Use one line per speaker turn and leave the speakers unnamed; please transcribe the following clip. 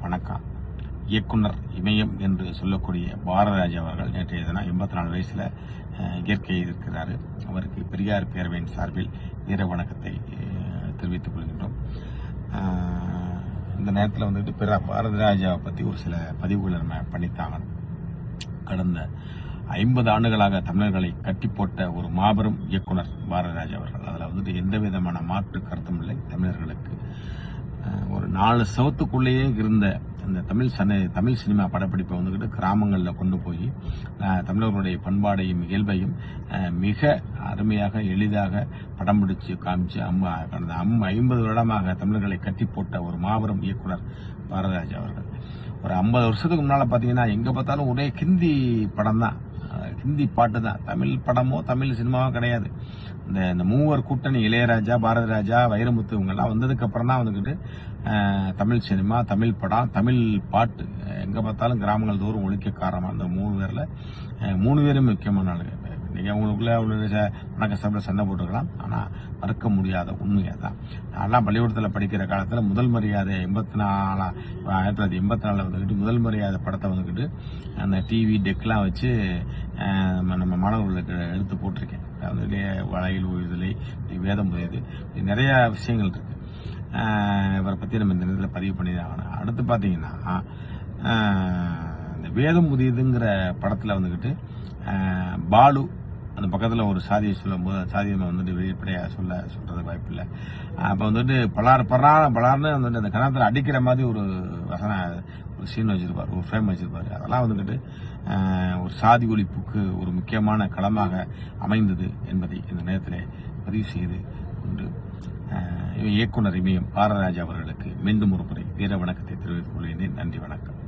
வணக்கம். இயக்குனர் இமயம் என்று சொல்லக்கூடிய பாரதிராஜா அவர்கள் நேற்றைய தினம் 84 வயசுல இயற்கை இருக்கிறார். அவருக்கு பெரியார் பேரவையின் சார்பில் வீர வணக்கத்தை தெரிவித்துக் கொள்கின்றோம். இந்த நேரத்தில் வந்துட்டு பாரதிராஜாவை பற்றி ஒரு சில பதிவுகளை நம்ம பண்ணித்தாங்க. கடந்த 50 ஆண்டுகளாக தமிழர்களை கட்டி போட்ட ஒரு மாபெரும் இயக்குனர் பாரதிராஜா அவர்கள். அதில் வந்துட்டு எந்த விதமான மாற்று கருத்தும் இல்லை. தமிழர்களுக்கு ஒரு 4 சவத்துக்குள்ளேயே இருந்த அந்த தமிழ் சினிமா படப்பிடிப்பை வந்துக்கிட்டு கிராமங்களில் கொண்டு போய் தமிழர்களுடைய பண்பாடையும் இயல்பையும் மிக அருமையாக எளிதாக படம் பிடிச்சு காமிச்சு கடந்த 50 வருடமாக தமிழர்களை கட்டி போட்ட ஒரு மாபெரும் இயக்குனர் பாரதிராஜா அவர்கள். ஒரு 50 வருஷத்துக்கு முன்னால் பார்த்தீங்கன்னா எங்கே பார்த்தாலும் ஒரே ஹிந்தி படம் தான், ஹிந்தி பாட்டு தான். தமிழ் படமோ தமிழ் சினிமாவோ கிடையாது. இந்த மூவர் கூட்டணி இளையராஜா, பாரதிராஜா, வைரமுத்து இவங்கெல்லாம் வந்ததுக்கு அப்புறம் தான் வந்துக்கிட்டு தமிழ் சினிமா, தமிழ் படம், தமிழ் பாட்டு எங்கே பார்த்தாலும் கிராமங்கள் தோறும் ஒழிக்க காரணமாக இந்த 3 பேரில் 3 பேரும் முக்கியமான ஆளுங்க. நீங்கள் அவங்களுக்குள்ள வணக்க சபையில் சண்டை போட்டுக்கலாம், ஆனால் மறுக்க முடியாத உண்மையாக தான். நான்லாம் பள்ளிக்கூடத்தில் படிக்கிற காலத்தில் முதல் மரியாதை 1984 வந்துக்கிட்டு முதல் மரியாதை படத்தை வந்துக்கிட்டு அந்த டிவி டெக்லாம் வச்சு நம்ம மாணவர்களுக்கு எடுத்து போட்டிருக்கேன். அதாவது வளையல் உயிர்தலை, வேதம் புதியது, நிறைய விஷயங்கள் இருக்கு. இவரை பற்றி நம்ம இந்த நேரத்தில் பதிவு பண்ணி தான் ஆகணும். அடுத்து பார்த்தீங்கன்னா இந்த வேதம் புதியதுங்கிற படத்தில் வந்துக்கிட்டு பாலு அந்த பக்கத்தில் ஒரு சாதியை சொல்லும் போது அந்த சாதியை வந்துட்டு வெளிப்படையாக சொல்றதுக்கு வாய்ப்பு இல்லை. அப்போ வந்துட்டு பலார்னு வந்துட்டு அந்த கணத்தில் அடிக்கிற மாதிரி ஒரு ஒரு சீன் வச்சிருப்பார், ஒரு ஃப்ரேம் வச்சிருப்பாரு. அதெல்லாம் வந்துக்கிட்டு ஒரு சாதி ஒழிப்புக்கு ஒரு முக்கியமான களமாக அமைந்தது என்பதை இந்த நேரத்தில் பதிவு செய்து கொண்டு இயக்குனர் இமயம் பாரதிராஜா அவர்களுக்கு மீண்டும் ஒரு முறை வீர வணக்கத்தை தெரிவித்துக் கொள்கிறேன். நன்றி, வணக்கம்.